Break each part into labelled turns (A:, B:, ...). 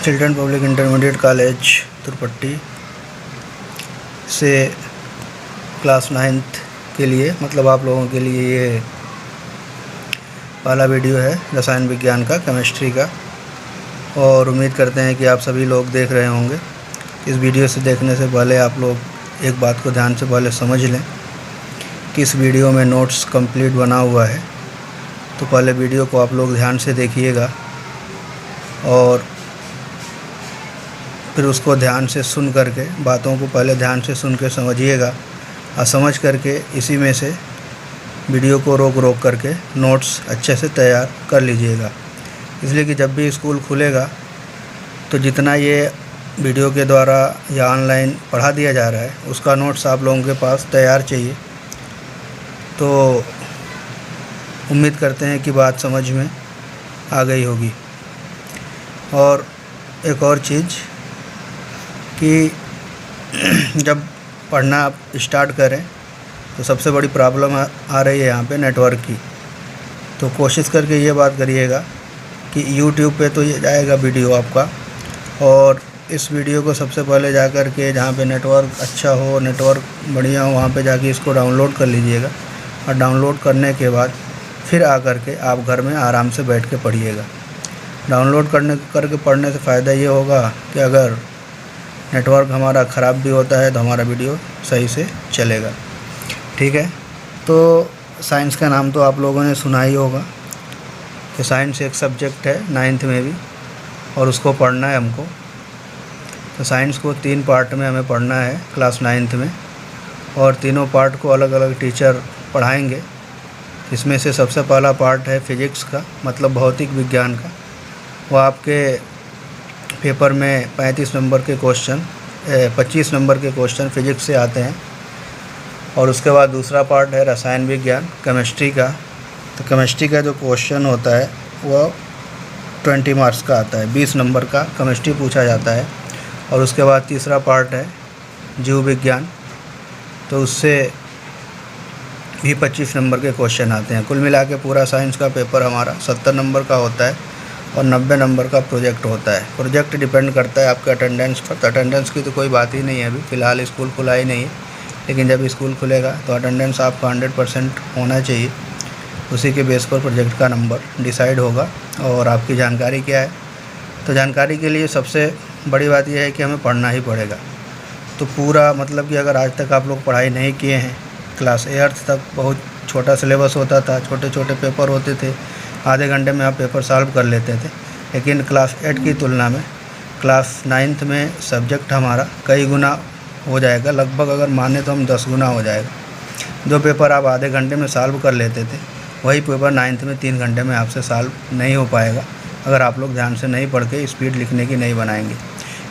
A: Children public intermediate college तुरपट्टी से class 9th के लिए मतलब आप लोगों के लिए ये पहला वीडियो है रसायन विज्ञान का, केमिस्ट्री का। और उम्मीद करते हैं कि आप सभी लोग देख रहे होंगे। इस वीडियो से देखने से पहले आप लोग एक बात को ध्यान से पहले समझ लें कि इस वीडियो में नोट्स कंप्लीट बना हुआ है, तो पहले वीडियो को आप लोग ध्यान से देखिएगा और फिर उसको ध्यान से सुन करके, बातों को पहले ध्यान से सुन के समझिएगा और समझ करके इसी में से वीडियो को रोक करके नोट्स अच्छे से तैयार कर लीजिएगा। इसलिए कि जब भी स्कूल खुलेगा तो जितना ये वीडियो के द्वारा या ऑनलाइन पढ़ा दिया जा रहा है उसका नोट्स आप लोगों के पास तैयार चाहिए। तो उम्मीद करते हैं कि बात समझ में आ गई होगी। और एक और चीज़ कि जब पढ़ना आप स्टार्ट करें तो सबसे बड़ी प्रॉब्लम आ रही है यहाँ पे नेटवर्क की। तो कोशिश करके ये बात करिएगा कि YouTube पे तो ये जाएगा वीडियो आपका, और इस वीडियो को सबसे पहले जा कर के जहाँ पे नेटवर्क अच्छा हो, नेटवर्क बढ़िया हो, वहाँ पे जाके इसको डाउनलोड कर लीजिएगा। और डाउनलोड करने के बाद फिर आकर के आप घर में आराम से बैठ के पढ़िएगा। डाउनलोड करके पढ़ने से फ़ायदा ये होगा कि अगर नेटवर्क हमारा ख़राब भी होता है तो हमारा वीडियो सही से चलेगा। ठीक है। तो साइंस का नाम तो आप लोगों ने सुना ही होगा कि साइंस एक सब्जेक्ट है 9th में भी, और उसको पढ़ना है हमको। तो साइंस को 3 पार्ट में हमें पढ़ना है क्लास 9th में, और तीनों पार्ट को अलग अलग टीचर पढ़ाएंगे। इसमें से सबसे पहला पार्ट है फिज़िक्स का, मतलब भौतिक विज्ञान का। वो आपके पेपर में 25 नंबर के क्वेश्चन फिज़िक्स से आते हैं। और उसके बाद दूसरा पार्ट है रसायन विज्ञान, केमिस्ट्री का। तो केमिस्ट्री का जो क्वेश्चन होता है वो 20 मार्क्स का आता है, 20 नंबर का केमिस्ट्री पूछा जाता है। और उसके बाद तीसरा पार्ट है जीव विज्ञान, तो उससे भी 25 नंबर के क्वेश्चन आते हैं। कुल मिला के पूरा साइंस का पेपर हमारा 70 नंबर का होता है, और 90 नंबर का प्रोजेक्ट होता है। प्रोजेक्ट डिपेंड करता है आपके अटेंडेंस पर। तो अटेंडेंस की तो कोई बात ही नहीं है, अभी फ़िलहाल स्कूल खुला ही नहीं है, लेकिन जब स्कूल खुलेगा तो अटेंडेंस आपका 100% होना चाहिए। उसी के बेस पर प्रोजेक्ट का नंबर डिसाइड होगा। और आपकी जानकारी क्या है, तो जानकारी के लिए सबसे बड़ी बात यह है कि हमें पढ़ना ही पड़ेगा। तो पूरा मतलब कि अगर आज तक आप लोग पढ़ाई नहीं किए हैं, क्लास 8th तक बहुत छोटा सिलेबस होता था, छोटे छोटे पेपर होते थे, आधे घंटे में आप पेपर सॉल्व कर लेते थे। लेकिन क्लास 8 की तुलना में क्लास 9th में सब्जेक्ट हमारा कई गुना हो जाएगा, लगभग अगर माने तो हम 10 गुना हो जाएगा। जो पेपर आप आधे घंटे में सॉल्व कर लेते थे, वही पेपर 9th में 3 घंटे में आपसे सॉल्व नहीं हो पाएगा, अगर आप लोग ध्यान से नहीं पढ़ के स्पीड लिखने की नहीं बनाएंगे।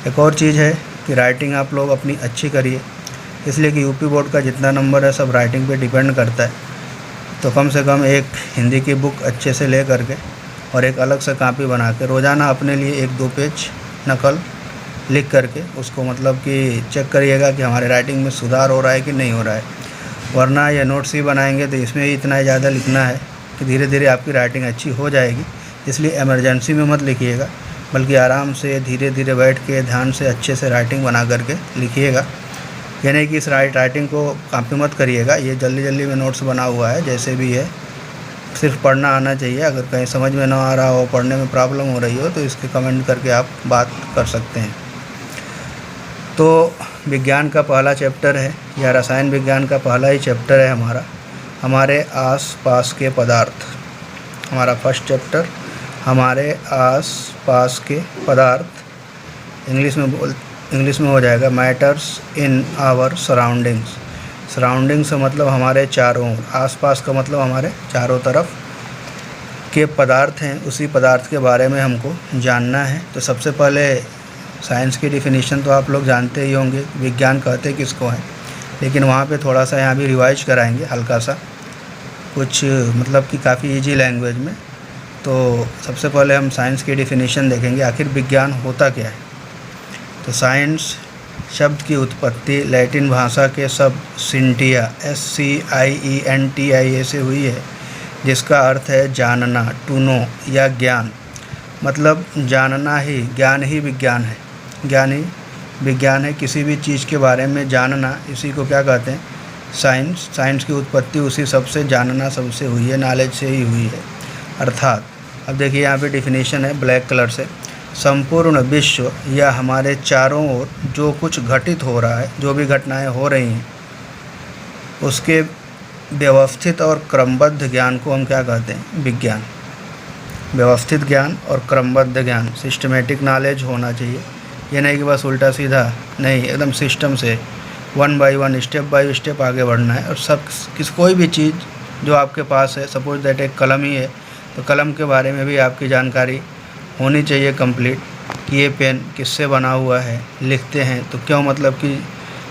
A: एक और चीज़ है कि राइटिंग आप लोग अपनी अच्छी करिए, इसलिए कि यूपी बोर्ड का जितना नंबर है सब राइटिंग पे डिपेंड करता है। तो कम से कम एक हिंदी की बुक अच्छे से ले करके और एक अलग से कॉपी बना के रोज़ाना अपने लिए 1-2 पेज नकल लिख करके उसको मतलब कि चेक करिएगा कि हमारे राइटिंग में सुधार हो रहा है कि नहीं हो रहा है। वरना ये नोट्स ही बनाएंगे तो इसमें ही इतना ज़्यादा लिखना है कि धीरे धीरे आपकी राइटिंग अच्छी हो जाएगी। इसलिए इमरजेंसी में मत लिखिएगा, बल्कि आराम से धीरे धीरे बैठ के ध्यान से अच्छे से राइटिंग बना करके लिखिएगा। यानी कि इस राइटिंग को कॉपी मत करिएगा, ये जल्दी में नोट्स बना हुआ है, जैसे भी है सिर्फ पढ़ना आना चाहिए। अगर कहीं समझ में ना आ रहा हो, पढ़ने में प्रॉब्लम हो रही हो, तो इसके कमेंट करके आप बात कर सकते हैं। तो विज्ञान का पहला चैप्टर है, या रसायन विज्ञान का पहला ही चैप्टर है हमारे आस पास के पदार्थ। हमारा फर्स्ट चैप्टर हमारे आस पास के पदार्थ, इंग्लिश में हो जाएगा matters in our surroundings. Surrounding से मतलब हमारे चारों, आसपास का मतलब हमारे चारों तरफ के पदार्थ हैं, उसी पदार्थ के बारे में हमको जानना है। तो सबसे पहले साइंस की डिफिनीशन तो आप लोग जानते ही होंगे, विज्ञान कहते किसको हैं, लेकिन वहाँ पे थोड़ा सा यहाँ भी रिवाइज कराएंगे हल्का सा, कुछ मतलब कि काफ़ी इजी लैंग्वेज में। तो सबसे पहले हम साइंस की डिफिनीशन देखेंगे, आखिर विज्ञान होता क्या है। तो साइंस शब्द की उत्पत्ति लैटिन भाषा के शब्द सिंटिया SCIENTIA से हुई है, जिसका अर्थ है जानना, टू नो या ज्ञान। मतलब जानना ही, ज्ञान ही विज्ञान है, ज्ञान ही विज्ञान है। किसी भी चीज़ के बारे में जानना, इसी को क्या कहते हैं? साइंस। साइंस की उत्पत्ति उसी सबसे, जानना सबसे हुई है, नॉलेज से ही हुई है। अर्थात अब देखिए यहाँ पे डिफिनीशन है ब्लैक कलर से, संपूर्ण विश्व या हमारे चारों ओर जो कुछ घटित हो रहा है, जो भी घटनाएं हो रही हैं, उसके व्यवस्थित और क्रमबद्ध ज्ञान को हम क्या कहते हैं? विज्ञान। व्यवस्थित ज्ञान और क्रमबद्ध ज्ञान, सिस्टमेटिक नॉलेज होना चाहिए। ये नहीं कि बस उल्टा सीधा नहीं, एकदम सिस्टम से 1 बाय 1 स्टेप बाय स्टेप आगे बढ़ना है। और सब कोई भी चीज़ जो आपके पास है, सपोज दैट एक कलम ही है, तो कलम के बारे में भी आपकी जानकारी होनी चाहिए कंप्लीट, कि ये पेन किससे बना हुआ है, लिखते हैं तो क्यों, मतलब कि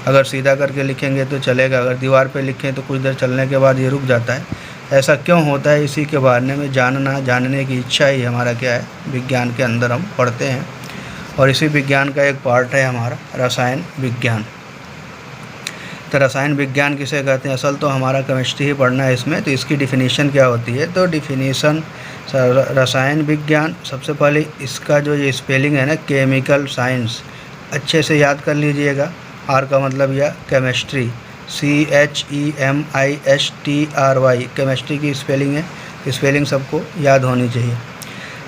A: अगर सीधा करके लिखेंगे तो चलेगा, अगर दीवार पे लिखें तो कुछ देर चलने के बाद ये रुक जाता है, ऐसा क्यों होता है? इसी के बारे में जानना, जानने की इच्छा ही हमारा क्या है? विज्ञान के अंदर हम पढ़ते हैं। और इसी विज्ञान का एक पार्ट है हमारा रसायन विज्ञान। तो रसायन विज्ञान किसे कहते हैं? असल तो हमारा केमिस्ट्री ही पढ़ना है इसमें, तो इसकी डिफिनीशन क्या होती है? तो डिफिनीशन रसायन विज्ञान, सबसे पहले इसका जो ये स्पेलिंग है ना, केमिकल साइंस, अच्छे से याद कर लीजिएगा। आर का मतलब या केमिस्ट्री, CHEMISTRY, केमिस्ट्री की स्पेलिंग है, स्पेलिंग सबको याद होनी चाहिए।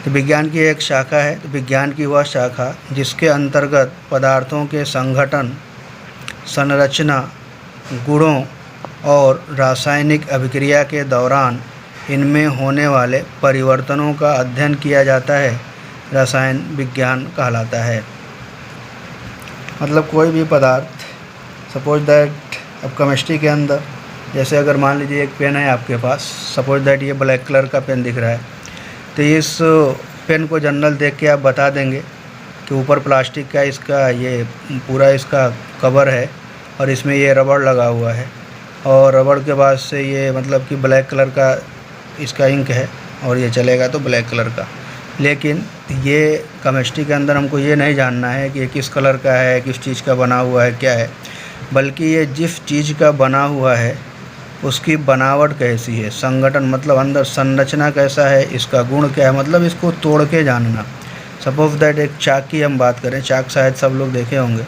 A: तो विज्ञान की एक शाखा है, तो विज्ञान की वह शाखा जिसके अंतर्गत पदार्थों के संगठन, संरचना, गुणों और रासायनिक अभिक्रिया के दौरान इनमें होने वाले परिवर्तनों का अध्ययन किया जाता है, रसायन विज्ञान कहलाता है। मतलब कोई भी पदार्थ, सपोज दैट अब केमिस्ट्री के अंदर, जैसे अगर मान लीजिए एक पेन है आपके पास, सपोज दैट ये ब्लैक कलर का पेन दिख रहा है, तो इस पेन को जनरल देख के आप बता देंगे कि ऊपर प्लास्टिक का इसका ये पूरा इसका कवर है और इसमें ये रबड़ लगा हुआ है, और रबड़ के बाद से ये मतलब कि ब्लैक कलर का इसका इंक है और ये चलेगा तो ब्लैक कलर का। लेकिन ये केमिस्ट्री के अंदर हमको ये नहीं जानना है कि ये किस कलर का है, किस चीज़ का बना हुआ है, क्या है, बल्कि ये जिस चीज़ का बना हुआ है उसकी बनावट कैसी है, संगठन मतलब अंदर संरचना कैसा है, इसका गुण क्या है, मतलब इसको तोड़ के जानना। सपोज दैट एक चाक की हम बात करें, चाक शायद सब लोग देखे होंगे,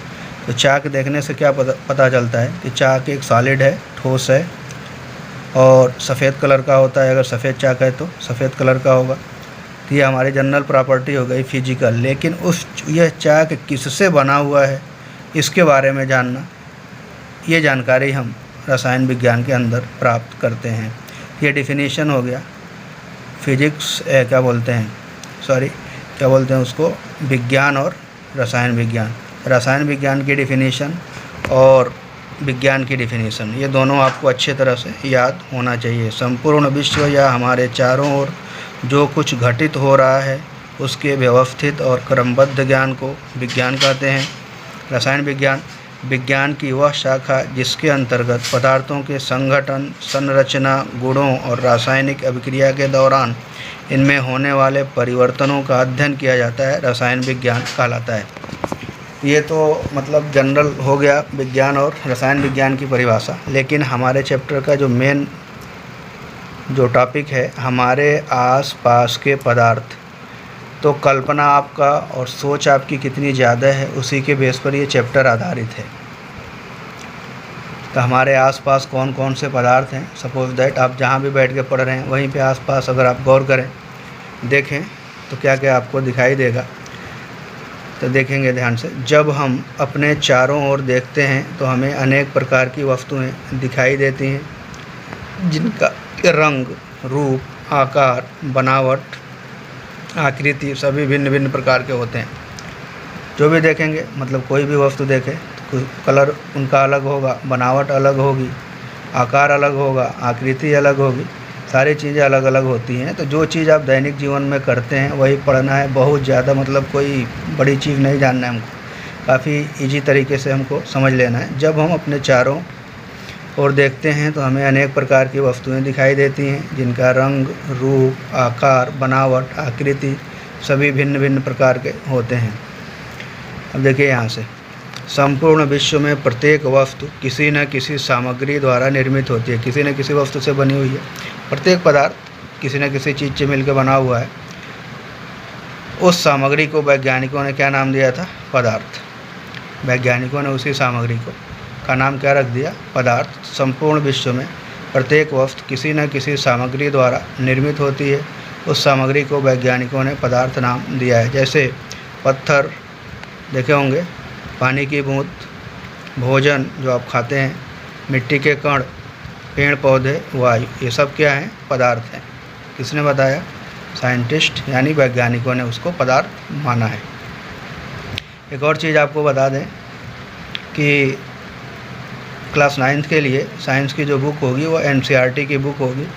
A: तो चाक देखने से क्या पता चलता है कि चाक एक सॉलिड है, ठोस है और सफ़ेद कलर का होता है। अगर सफ़ेद चाक है तो सफ़ेद कलर का होगा। तो ये हमारी जनरल प्रॉपर्टी हो गई फिजिकल। लेकिन यह चाक किससे बना हुआ है, इसके बारे में जानना, ये जानकारी हम रसायन विज्ञान के अंदर प्राप्त करते हैं। ये डिफिनीशन हो गया फिजिक्स, क्या बोलते हैं उसको, विज्ञान और रसायन विज्ञान। रसायन विज्ञान की डिफिनीशन और विज्ञान की डिफिनीशन, ये दोनों आपको अच्छे तरह से याद होना चाहिए। संपूर्ण विश्व या हमारे चारों ओर जो कुछ घटित हो रहा है, उसके व्यवस्थित और क्रमबद्ध ज्ञान को विज्ञान कहते हैं। रसायन विज्ञान, विज्ञान की वह शाखा जिसके अंतर्गत पदार्थों के संगठन, संरचना, गुणों और रासायनिक अभिक्रिया के दौरान इनमें होने वाले परिवर्तनों का अध्ययन किया जाता है, रसायन विज्ञान कहलाता है। ये तो मतलब जनरल हो गया विज्ञान और रसायन विज्ञान की परिभाषा। लेकिन हमारे चैप्टर का जो मेन जो टॉपिक है, हमारे आसपास के पदार्थ, तो कल्पना आपका और सोच आपकी कितनी ज़्यादा है, उसी के बेस पर ये चैप्टर आधारित है। तो हमारे आसपास कौन कौन से पदार्थ हैं, सपोज दैट आप जहाँ भी बैठ के पढ़ रहे हैं वहीं पे आसपास अगर आप गौर करें, देखें तो क्या क्या आपको दिखाई देगा। तो देखेंगे ध्यान से, जब हम अपने चारों ओर देखते हैं तो हमें अनेक प्रकार की वस्तुएं दिखाई देती हैं, जिनका रंग, रूप, आकार, बनावट, आकृति सभी भिन्न भिन्न प्रकार के होते हैं। जो भी देखेंगे, मतलब कोई भी वस्तु देखें तो कलर उनका अलग होगा, बनावट अलग होगी, आकार अलग होगा, आकृति अलग होगी, सारी चीज़ें अलग अलग होती हैं। तो जो चीज़ आप दैनिक जीवन में करते हैं वही पढ़ना है। बहुत ज़्यादा मतलब कोई बड़ी चीज़ नहीं जानना है हमको, काफ़ी इजी तरीके से हमको समझ लेना है। जब हम अपने चारों ओर देखते हैं तो हमें अनेक प्रकार की वस्तुएं दिखाई देती हैं, जिनका रंग, रूप, आकार, बनावट, आकृति सभी भिन्न भिन्न प्रकार के होते हैं। अब देखिए यहाँ से, संपूर्ण विश्व में प्रत्येक वस्तु किसी न किसी सामग्री द्वारा निर्मित होती है, किसी न किसी वस्तु से बनी हुई है। प्रत्येक पदार्थ किसी न किसी चीज़ से मिलकर बना हुआ है। उस सामग्री को वैज्ञानिकों ने क्या नाम दिया था? पदार्थ। वैज्ञानिकों ने उसी सामग्री को का नाम क्या रख दिया? पदार्थ। संपूर्ण विश्व में प्रत्येक वस्तु किसी न किसी सामग्री द्वारा निर्मित होती है, उस सामग्री को वैज्ञानिकों ने पदार्थ नाम दिया है। जैसे पत्थर देखे होंगे, पानी की बूंद, भोजन जो आप खाते हैं, मिट्टी के कण, पेड़ पौधे, वायु, ये सब क्या हैं? पदार्थ हैं। किसने बताया? साइंटिस्ट यानी वैज्ञानिकों ने उसको पदार्थ माना है। एक और चीज़ आपको बता दें कि क्लास 9th के लिए साइंस की जो बुक होगी वो NCERT की बुक होगी,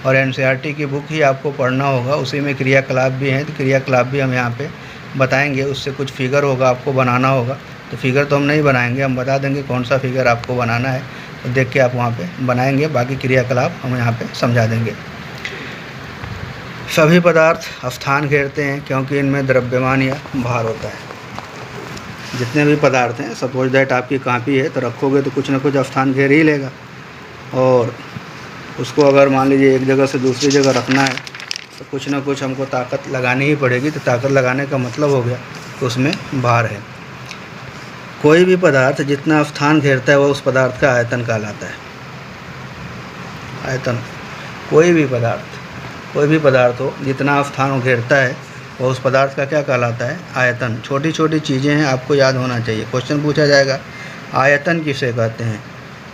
A: और NCERT की बुक ही आपको पढ़ना होगा। उसी में क्रियाकलाप भी हैं, तो क्रियाकलाप भी हम यहाँ पे बताएंगे। उससे कुछ फिगर होगा, आपको बनाना होगा। तो फिगर तो हम नहीं बनाएंगे, हम बता देंगे कौन सा फिगर आपको बनाना है, तो देख के आप वहाँ पे बनाएंगे। बाकी क्रियाकलाप हम यहाँ पे समझा देंगे। सभी पदार्थ स्थान घेरते हैं क्योंकि इनमें द्रव्यमान या भार होता है। जितने भी पदार्थ हैं, सपोज दैट आपकी कापी है, तो रखोगे तो कुछ ना कुछ स्थान घेर ही लेगा, और उसको अगर मान लीजिए एक जगह से दूसरी जगह रखना है तो कुछ ना कुछ हमको ताकत लगानी ही पड़ेगी। तो ताकत लगाने का मतलब हो गया कि उसमें भार है। कोई भी पदार्थ जितना स्थान घेरता है वह उस पदार्थ का आयतन कहलाता है। आयतन। कोई भी पदार्थ हो जितना स्थान घेरता है वह उस पदार्थ का क्या कहलाता है? आयतन। छोटी छोटी चीज़ें हैं, आपको याद होना चाहिए। क्वेश्चन पूछा जाएगा आयतन किसे कहते हैं,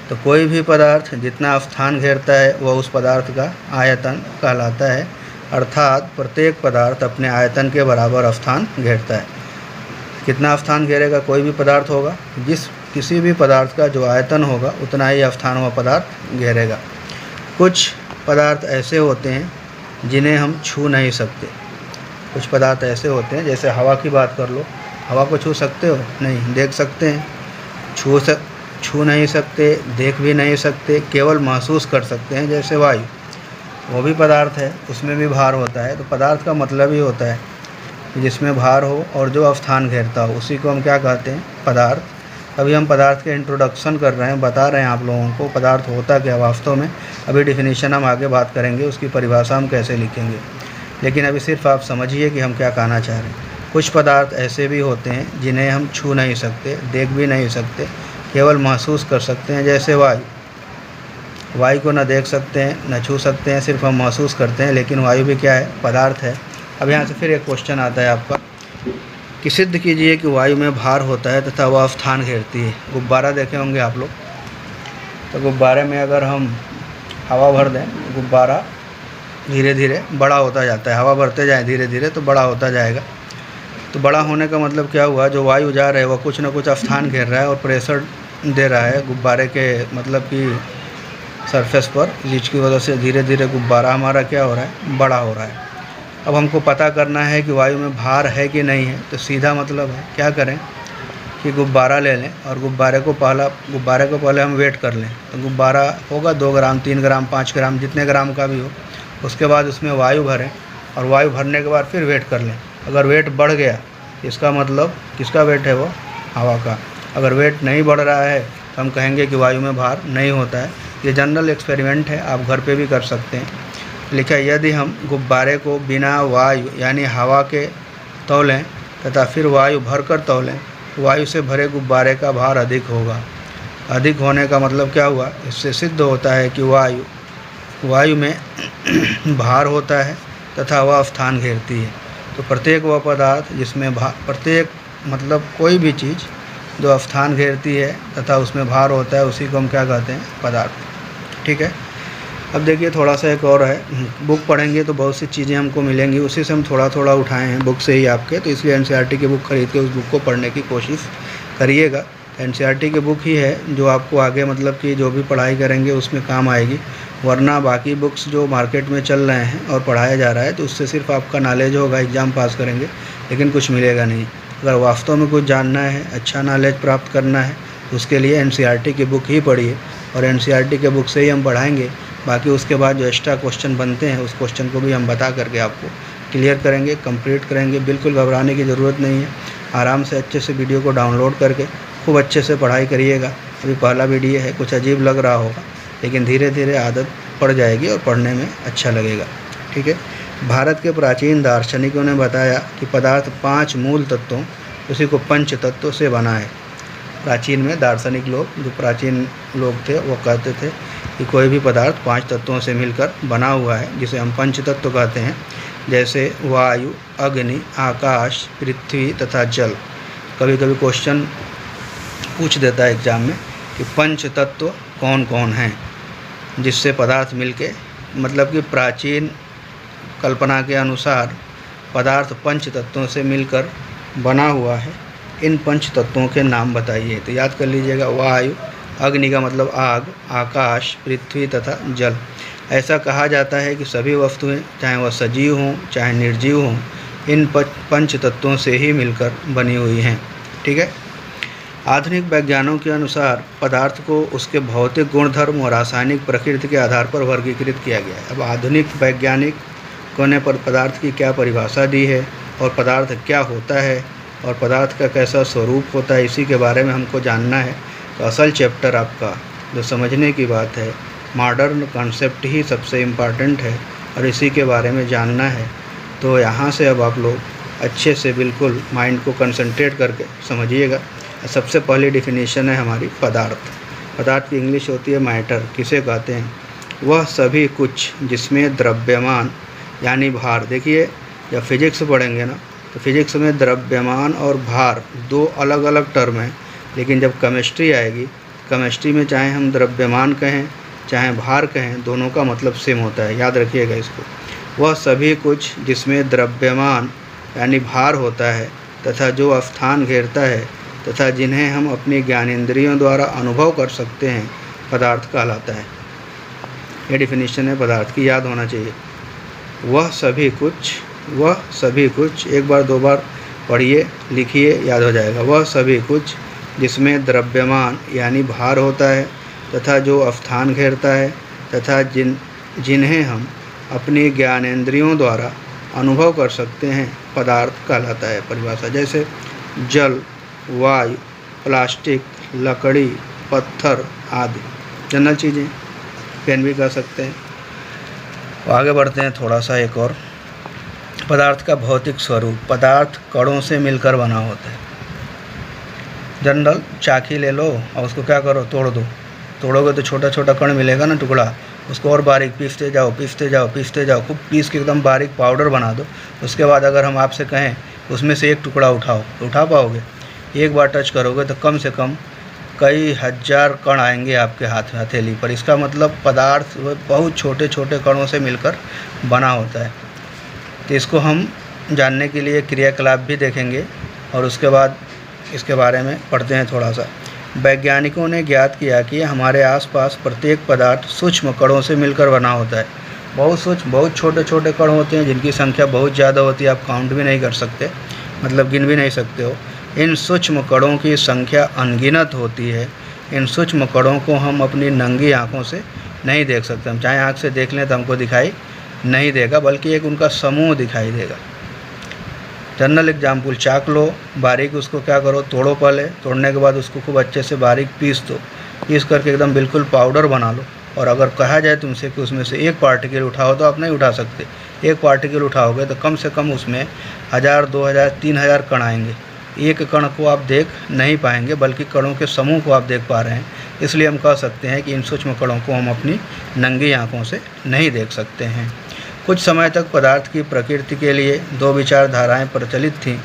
A: तो कोई भी पदार्थ जितना स्थान घेरता है वह उस पदार्थ का आयतन कहलाता है। अर्थात प्रत्येक पदार्थ अपने आयतन के बराबर स्थान घेरता है। कितना स्थान घेरेगा? कोई भी पदार्थ होगा, किसी भी पदार्थ का जो आयतन होगा उतना ही स्थान वह पदार्थ घेरेगा। कुछ पदार्थ ऐसे होते हैं जिन्हें हम छू नहीं सकते। कुछ पदार्थ ऐसे होते हैं, जैसे हवा की बात कर लो, हवा को छू सकते हो? नहीं। देख सकते हैं? छू नहीं सकते, देख भी नहीं सकते, केवल महसूस कर सकते हैं। जैसे वायु, वो भी पदार्थ है, उसमें भी भार होता है। तो पदार्थ का मतलब ही होता है कि जिसमें भार हो और जो स्थान घेरता हो, उसी को हम क्या कहते हैं? पदार्थ। अभी हम पदार्थ के इंट्रोडक्शन कर रहे हैं, बता रहे हैं आप लोगों को पदार्थ होता क्या वास्तव में। अभी डिफिनीशन हम आगे बात करेंगे, उसकी परिभाषा हम कैसे लिखेंगे, लेकिन अभी सिर्फ आप समझिए कि हम क्या कहना चाह रहे हैं। कुछ पदार्थ ऐसे भी होते हैं जिन्हें हम छू नहीं सकते, देख भी नहीं सकते, केवल महसूस कर सकते हैं। जैसे वायु को न देख सकते हैं, न छू सकते हैं, सिर्फ हम महसूस करते हैं, लेकिन वायु भी क्या है? पदार्थ है। अब यहाँ से फिर एक क्वेश्चन आता है आपका कि सिद्ध कीजिए कि वायु में भार होता है तथा वह स्थान घेरती है। गुब्बारा देखे होंगे आप लोग, तो गुब्बारे में अगर हम हवा भर दें, गुब्बारा धीरे धीरे बड़ा होता जाता है। हवा भरते जाए धीरे धीरे तो बड़ा होता जाएगा। तो बड़ा होने का मतलब क्या हुआ? जो वायु जा रहा है वह कुछ ना कुछ स्थान घेर रहा है और प्रेशर दे रहा है गुब्बारे के मतलब कि सरफेस पर, जिसकी वजह से धीरे धीरे गुब्बारा हमारा क्या हो रहा है? बड़ा हो रहा है। अब हमको पता करना है कि वायु में भार है कि नहीं है, तो सीधा मतलब है क्या करें कि गुब्बारा ले लें और गुब्बारे को पहले हम वेट कर लें। तो गुब्बारा होगा 2 ग्राम, 3 ग्राम, 5 ग्राम, जितने ग्राम का भी हो। उसके बाद उसमें वायु भरें और वायु भरने के बाद फिर वेट कर लें। अगर वेट बढ़ गया, इसका मतलब किसका वेट है? वो हवा का। अगर वेट नहीं बढ़ रहा है तो हम कहेंगे कि वायु में भार नहीं होता है। ये जनरल एक्सपेरिमेंट है, आप घर पे भी कर सकते हैं। लिखा है यदि हम गुब्बारे को बिना वायु यानी हवा के तौलें तथा फिर वायु भरकर तौलें, वायु से भरे गुब्बारे का भार अधिक होगा। अधिक होने का मतलब क्या हुआ? इससे सिद्ध होता है कि वायु में भार होता है तथा वह स्थान घेरती है। तो प्रत्येक वह पदार्थ जिसमें प्रत्येक मतलब कोई भी चीज़ जो स्थान घेरती है तथा उसमें भार होता है, उसी को हम क्या कहते हैं? पदार्थ। ठीक है। अब देखिए थोड़ा सा एक और है, बुक पढ़ेंगे तो बहुत सी चीज़ें हमको मिलेंगी, उसी से हम थोड़ा थोड़ा उठाए हैं बुक से ही आपके। तो इसलिए NCERT की बुक खरीद के उस बुक को पढ़ने की कोशिश करिएगा। NCERT की बुक ही है जो आपको आगे मतलब कि जो भी पढ़ाई करेंगे उसमें काम आएगी। वरना बाकी बुक्स जो मार्केट में चल रहे हैं और पढ़ाया जा रहा है, तो उससे सिर्फ आपका नॉलेज होगा, एग्ज़ाम पास करेंगे, लेकिन कुछ मिलेगा नहीं। अगर वास्तव में कुछ जानना है, अच्छा नॉलेज प्राप्त करना है, तो उसके लिए NCERT की बुक ही पढ़िए, और NCERT के बुक से ही हम पढ़ाएंगे। बाकी उसके बाद जो एक्स्ट्रा क्वेश्चन बनते हैं, उस क्वेश्चन को भी हम बता करके आपको क्लियर करेंगे, कंप्लीट करेंगे। बिल्कुल घबराने की ज़रूरत नहीं है। आराम से अच्छे से वीडियो को डाउनलोड करके खूब अच्छे से पढ़ाई करिएगा। अभी पहला वीडियो है, कुछ अजीब लग रहा होगा, लेकिन धीरे धीरे आदत पड़ जाएगी और पढ़ने में अच्छा लगेगा। ठीक है। भारत के प्राचीन दार्शनिकों ने बताया कि पदार्थ 5 मूल तत्वों, उसी को पंच तत्वों से बना है। प्राचीन में दार्शनिक लोग, जो प्राचीन लोग थे, वो कहते थे कि कोई भी पदार्थ 5 तत्वों से मिलकर बना हुआ है, जिसे हम पंच तत्व कहते हैं, जैसे वायु, अग्नि, आकाश, पृथ्वी तथा जल। कभी कभी क्वेश्चन पूछ देता है एग्जाम में कि पंच तत्व कौन कौन हैं, जिससे पदार्थ मिलके, मतलब कि प्राचीन कल्पना के अनुसार पदार्थ पंच तत्वों से मिलकर बना हुआ है। इन पंच तत्वों के नाम बताइए। तो याद कर लीजिएगा, वायु, अग्नि का मतलब आग, आकाश, पृथ्वी तथा जल। ऐसा कहा जाता है कि सभी वस्तुएं, चाहे वह सजीव हों चाहे निर्जीव हों, इन पंच तत्वों से ही मिलकर बनी हुई हैं। ठीक है। आधुनिक वैज्ञानों के अनुसार पदार्थ को उसके भौतिक गुणधर्म और रासायनिक प्रकृति के आधार पर वर्गीकृत किया गया है। अब आधुनिक वैज्ञानिकों ने पदार्थ की क्या परिभाषा दी है और पदार्थ क्या होता है और पदार्थ का कैसा स्वरूप होता है, इसी के बारे में हमको जानना है। तो असल चैप्टर आपका जो समझने की बात है, मॉडर्न कॉन्सेप्ट ही सबसे इम्पॉर्टेंट है और इसी के बारे में जानना है। तो यहाँ से अब आप लोग अच्छे से बिल्कुल माइंड को कंसंट्रेट करके समझिएगा। सबसे पहली डेफिनेशन है हमारी पदार्थ। पदार्थ की इंग्लिश होती है मैटर। किसे कहते हैं? वह सभी कुछ जिसमें द्रव्यमान यानी भार। देखिए, जब फिजिक्स पढ़ेंगे ना, तो फिजिक्स में द्रव्यमान और भार 2 अलग अलग टर्म हैं, लेकिन जब केमिस्ट्री आएगी, केमिस्ट्री में चाहे हम द्रव्यमान कहें चाहे भार कहें, दोनों का मतलब सेम होता है। याद रखिएगा इसको। वह सभी कुछ जिसमें द्रव्यमान यानी भार होता है तथा जो स्थान घेरता है तथा जिन्हें हम अपनी ज्ञानेंद्रियों द्वारा अनुभव कर सकते हैं, पदार्थ कहलाता है। ये डिफिनीशन है पदार्थ की, याद होना चाहिए। वह सभी कुछ, एक बार 2 बार पढ़िए, लिखिए, याद हो जाएगा। वह सभी कुछ जिसमें द्रव्यमान यानी भार होता है तथा जो स्थान घेरता है तथा जिन्हें हम अपनी ज्ञानेंद्रियों द्वारा अनुभव कर सकते हैं, पदार्थ कहलाता है। परिभाषा जैसे जल, वायु, प्लास्टिक, लकड़ी, पत्थर आदि जनरल चीज़ें, पेन भी कह सकते हैं। तो आगे बढ़ते हैं थोड़ा सा एक और। पदार्थ का भौतिक स्वरूप। पदार्थ कणों से मिलकर बना होता है। जनरल चाकी ले लो और उसको क्या करो, तोड़ दो। तोड़ोगे तो छोटा छोटा कण मिलेगा ना, टुकड़ा, उसको और बारीक पीसते जाओ, खूब पीस के एकदम बारीक पाउडर बना दो। उसके बाद अगर हम आपसे कहें उसमें से एक टुकड़ा उठाओ, तो उठा पाओगे? एक बार टच करोगे तो कम से कम कई हज़ार कण आएंगे आपके हाथ में, हथेली पर। इसका मतलब पदार्थ बहुत छोटे छोटे कणों से मिलकर बना होता है। तो इसको हम जानने के लिए क्रियाकलाप भी देखेंगे और उसके बाद इसके बारे में पढ़ते हैं थोड़ा सा। वैज्ञानिकों ने ज्ञात किया कि हमारे आसपास प्रत्येक पदार्थ सूक्ष्म कणों से मिलकर बना होता है। बहुत सूक्ष्म, बहुत छोटे छोटे कण होते हैं जिनकी संख्या बहुत ज़्यादा होती है, आप काउंट भी नहीं कर सकते, मतलब गिन भी नहीं सकते हो। इन सूक्ष्म कणों की संख्या अनगिनत होती है। इन सूक्ष्म कणों को हम अपनी नंगी आँखों से नहीं देख सकते। हम चाहे आँख से देख लें तो हमको दिखाई नहीं देगा, बल्कि एक उनका समूह दिखाई देगा। जनरल एग्जाम्पल, चाक लो, बारीक उसको क्या करो, तोड़ो। पहले तोड़ने के बाद उसको खूब अच्छे से बारीक पीस दो। पीस करके एकदम बिल्कुल पाउडर बना लो। और अगर कहा जाए तुमसे कि उसमें से एक पार्टिकल उठाओ, तो आप नहीं उठा सकते। एक पार्टिकल उठाओगे तो कम से कम उसमें 1000, 2000, 3000 कण आएंगे। एक कण को आप देख नहीं पाएंगे, बल्कि कणों के समूह को आप देख पा रहे हैं। इसलिए हम कह सकते हैं कि इन सूक्ष्म कणों को हम अपनी नंगी आँखों से नहीं देख सकते हैं। कुछ समय तक पदार्थ की प्रकृति के लिए 2 विचारधाराएं प्रचलित थीं।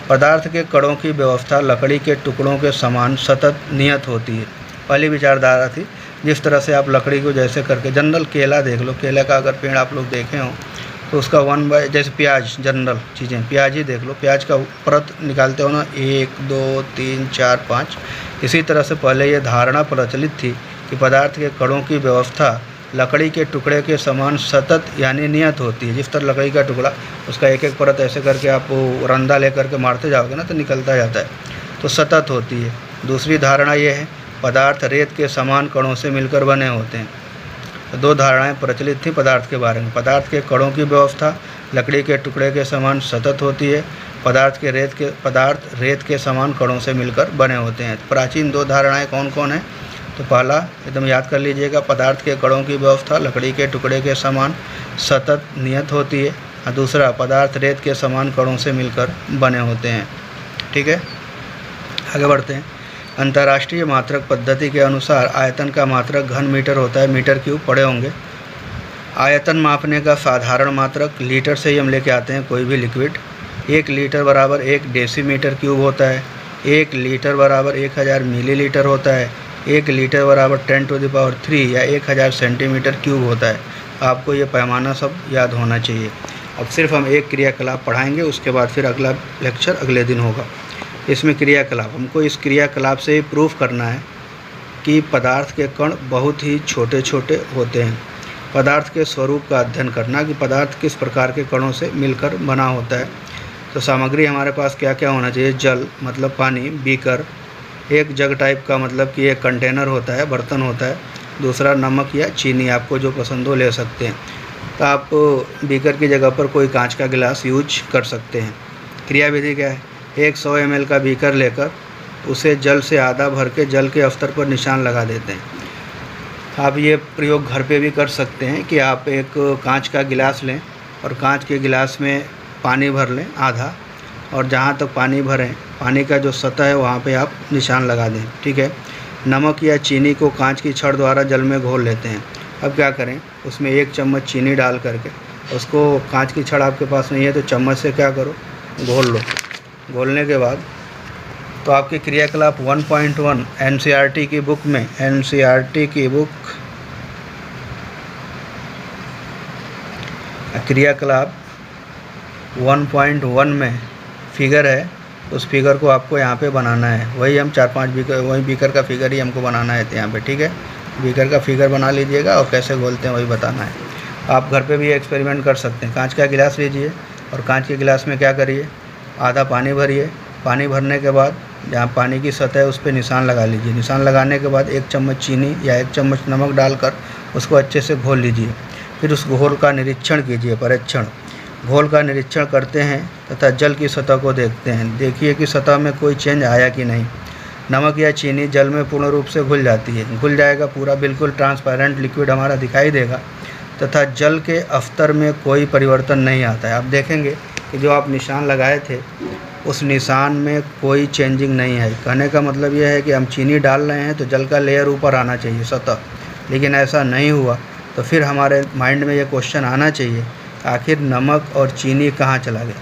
A: पदार्थ के कणों की व्यवस्था लकड़ी के टुकड़ों के समान सतत नियत होती है। पहली विचारधारा थी, जिस तरह से आप लकड़ी को जैसे करके, जनरल केला देख लो, केला का अगर पेड़ आप लोग देखे हो तो उसका 1 बाय, जैसे प्याज, जनरल चीज़ें, प्याज ही देख लो, प्याज का परत निकालते हो ना, 1, 2, 3, 4, 5। इसी तरह से पहले ये धारणा प्रचलित थी कि पदार्थ के कणों की व्यवस्था लकड़ी के टुकड़े के समान सतत यानी नियत होती है। जिस तरह लकड़ी का टुकड़ा, उसका एक एक परत ऐसे करके आप वो रंदा लेकर के मारते जाओगे ना, तो निकलता जाता है, तो सतत होती है। दूसरी धारणा ये है, पदार्थ रेत के समान कणों से मिलकर बने होते हैं। तो 2 धारणाएं प्रचलित थी पदार्थ के बारे में। पदार्थ के कणों की व्यवस्था लकड़ी के टुकड़े के समान सतत होती है। पदार्थ रेत के समान कणों से मिलकर बने होते हैं। प्राचीन 2 धारणाएं कौन कौन है? तो पहला एकदम याद कर लीजिएगा, पदार्थ के कणों की व्यवस्था लकड़ी के टुकड़े के समान सतत नियत होती है। और दूसरा पदार्थ रेत के समान कणों से मिलकर बने होते हैं। ठीक है, आगे बढ़ते हैं। अंतर्राष्ट्रीय मात्रक पद्धति के अनुसार आयतन का मात्रक घन मीटर होता है, मीटर क्यूब पड़े होंगे। आयतन मापने का साधारण मात्रक लीटर से ही हम लेके आते हैं कोई भी लिक्विड। 1 लीटर बराबर 1 डेसीमीटर क्यूब होता है। 1 लीटर बराबर 1000 मिलीलीटर होता है। 1 लीटर बराबर 10⁻³ या 1000 सेंटीमीटर क्यूब होता है। आपको ये पैमाना सब याद होना चाहिए। अब सिर्फ हम एक क्रियाकलाप पढ़ाएंगे, उसके बाद फिर अगला लेक्चर अगले दिन होगा। इसमें क्रियाकलाप, हमको इस क्रियाकलाप से ही प्रूफ करना है कि पदार्थ के कण बहुत ही छोटे छोटे होते हैं। पदार्थ के स्वरूप का अध्ययन करना कि पदार्थ किस प्रकार के कणों से मिलकर बना होता है। तो सामग्री हमारे पास क्या क्या होना चाहिए? जल मतलब पानी, बीकर, एक जग टाइप का मतलब कि एक कंटेनर होता है, बर्तन होता है। दूसरा नमक या चीनी, आपको जो पसंद हो ले सकते हैं। तो आप बीकर की जगह पर कोई कांच का गिलास यूज कर सकते हैं। क्रियाविधि क्या है? 100 ml का बीकर लेकर उसे जल से आधा भर के जल के स्तर पर निशान लगा देते हैं। आप ये प्रयोग घर पे भी कर सकते हैं कि आप एक कांच का गिलास लें और कांच के गिलास में पानी भर लें आधा, और जहाँ तक पानी भरें पानी का जो सतह है वहाँ पे आप निशान लगा दें। ठीक है। नमक या चीनी को कांच की छड़ द्वारा जल में घोल लेते हैं। अब क्या करें, उसमें 1 चम्मच चीनी डाल करके उसको, कांच की छड़ आपके पास नहीं है तो चम्मच से क्या करो, घोल लो। घोलने के बाद तो आपकी क्रियाकलाप 1.1 NCERT की बुक में, NCERT की बुक क्रियाकलाप 1.1 में फिगर है, उस फिगर को आपको यहाँ पे बनाना है। वही हम 4-5 बीकर, वही बीकर का फिगर ही हमको बनाना है यहाँ पे। ठीक है, बीकर का फिगर बना लीजिएगा और कैसे घोलते हैं वही बताना है। आप घर पे भी एक्सपेरिमेंट कर सकते हैं। कांच का गिलास लीजिए और कांच के गिलास में क्या करिए, आधा पानी भरिए। पानी भरने के बाद जहाँ पानी की सतह है उस पर निशान लगा लीजिए। निशान लगाने के बाद 1 चम्मच चीनी या 1 चम्मच नमक डालकर उसको अच्छे से घोल लीजिए। फिर उस घोल का निरीक्षण कीजिए, परीक्षण। घोल का निरीक्षण करते हैं तथा जल की सतह को देखते हैं। देखिए कि सतह में कोई चेंज आया कि नहीं। नमक या चीनी जल में पूर्ण रूप से घुल जाती है, घुल जाएगा, पूरा बिल्कुल ट्रांसपेरेंट लिक्विड हमारा दिखाई देगा तथा जल के स्तर में कोई परिवर्तन नहीं आता है। आप देखेंगे कि जो आप निशान लगाए थे उस निशान में कोई चेंजिंग नहीं है। कहने का मतलब यह है कि हम चीनी डाल रहे हैं तो जल का लेयर ऊपर आना चाहिए, सतह, लेकिन ऐसा नहीं हुआ। तो फिर हमारे माइंड में ये क्वेश्चन आना चाहिए, आखिर नमक और चीनी कहाँ चला गया?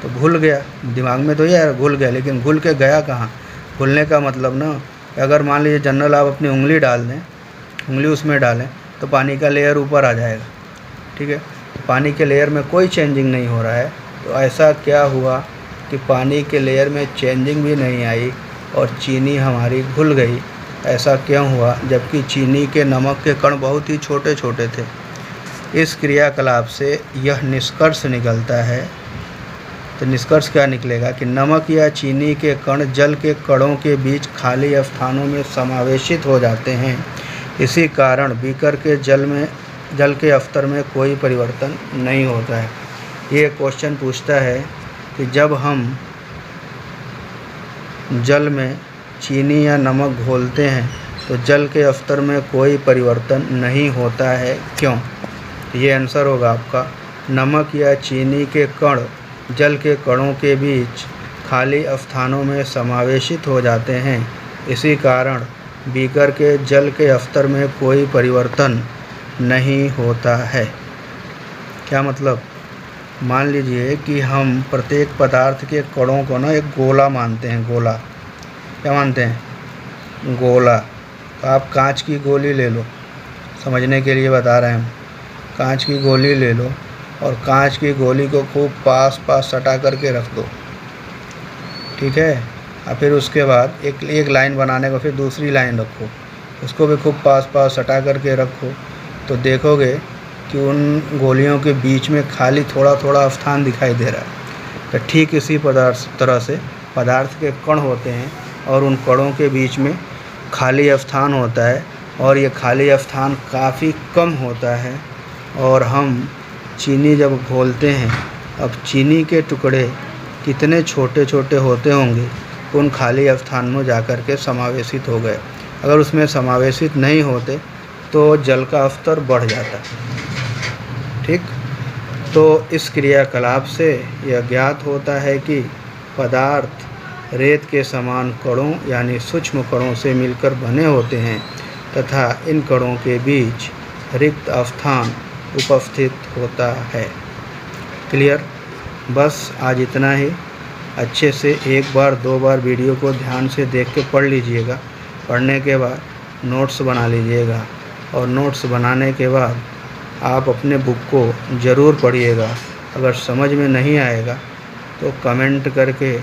A: तो घुल गया, दिमाग में तो यार घुल गया, लेकिन घुल के गया कहाँ? घुलने का मतलब ना, अगर मान लीजिए जनरल आप अपनी उंगली डाल दें, उंगली उसमें डालें तो पानी का लेयर ऊपर आ जाएगा। ठीक है, पानी के लेयर में कोई चेंजिंग नहीं हो रहा है। तो ऐसा क्या हुआ कि पानी के लेयर में चेंजिंग भी नहीं आई और चीनी हमारी घुल गई? ऐसा क्यों हुआ जबकि चीनी के नमक के कण बहुत ही छोटे छोटे थे? इस क्रियाकलाप से यह निष्कर्ष निकलता है, तो निष्कर्ष क्या निकलेगा कि नमक या चीनी के कण जल के कणों के बीच खाली स्थानों में समावेशित हो जाते हैं। इसी कारण बीकर के जल के स्तर में कोई परिवर्तन नहीं होता है। ये क्वेश्चन पूछता है कि जब हम जल में चीनी या नमक घोलते हैं तो जल के स्तर में कोई परिवर्तन नहीं होता है, क्यों? ये आंसर होगा आपका, नमक या चीनी के कण जल के कणों के बीच खाली स्थानों में समावेशित हो जाते हैं। इसी कारण बीकर के जल के स्तर में कोई परिवर्तन नहीं होता है। क्या मतलब? मान लीजिए कि हम प्रत्येक पदार्थ के कणों को ना एक गोला मानते हैं। गोला क्या मानते हैं? गोला। तो आप कांच की गोली ले लो, समझने के लिए बता रहे हैं हम। कांच की गोली ले लो और कांच की गोली को खूब पास सटा करके रख दो। ठीक है, और फिर उसके बाद एक लाइन बनाने को फिर दूसरी लाइन रखो, उसको भी खूब पास सटा करके रखो। तो देखोगे कि उन गोलियों के बीच में खाली थोड़ा थोड़ा स्थान दिखाई दे रहा है। तो ठीक इसी तरह से पदार्थ के कण होते हैं और उन कणों के बीच में खाली स्थान होता है, और ये खाली स्थान काफ़ी कम होता है। और हम चीनी जब घोलते हैं, अब चीनी के टुकड़े कितने छोटे छोटे होते होंगे, उन खाली स्थान में जाकर के समावेशित हो गए। अगर उसमें समावेशित नहीं होते तो जल का स्तर बढ़ जाता। ठीक, तो इस क्रियाकलाप से यह ज्ञात होता है कि पदार्थ रेत के समान कणों यानी सूक्ष्म कणों से मिलकर बने होते हैं तथा इन कणों के बीच रिक्त स्थान उपस्थित होता है। क्लियर? बस आज इतना ही। अच्छे से एक बार 2 बार वीडियो को ध्यान से देख के पढ़ लीजिएगा। पढ़ने के बाद नोट्स बना लीजिएगा और नोट्स बनाने के बाद आप अपने बुक को ज़रूर पढ़िएगा। अगर समझ में नहीं आएगा तो कमेंट करके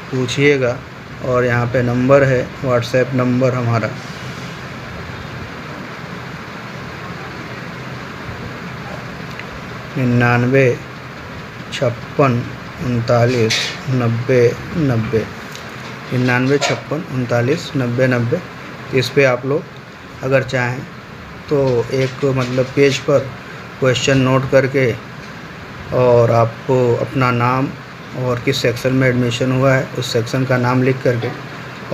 A: पूछिएगा और यहाँ पे नंबर है, व्हाट्सएप नंबर हमारा 99 56 39 90 90 99 56 39 90 90। इस पे आप लोग अगर चाहें तो एक मतलब पेज पर क्वेश्चन नोट करके और आपको अपना नाम और किस सेक्शन में एडमिशन हुआ है उस सेक्शन का नाम लिख करके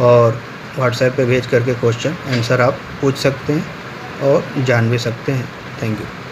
A: और व्हाट्सएप पे भेज करके क्वेश्चन आंसर आप पूछ सकते हैं और जान भी सकते हैं। Thank you.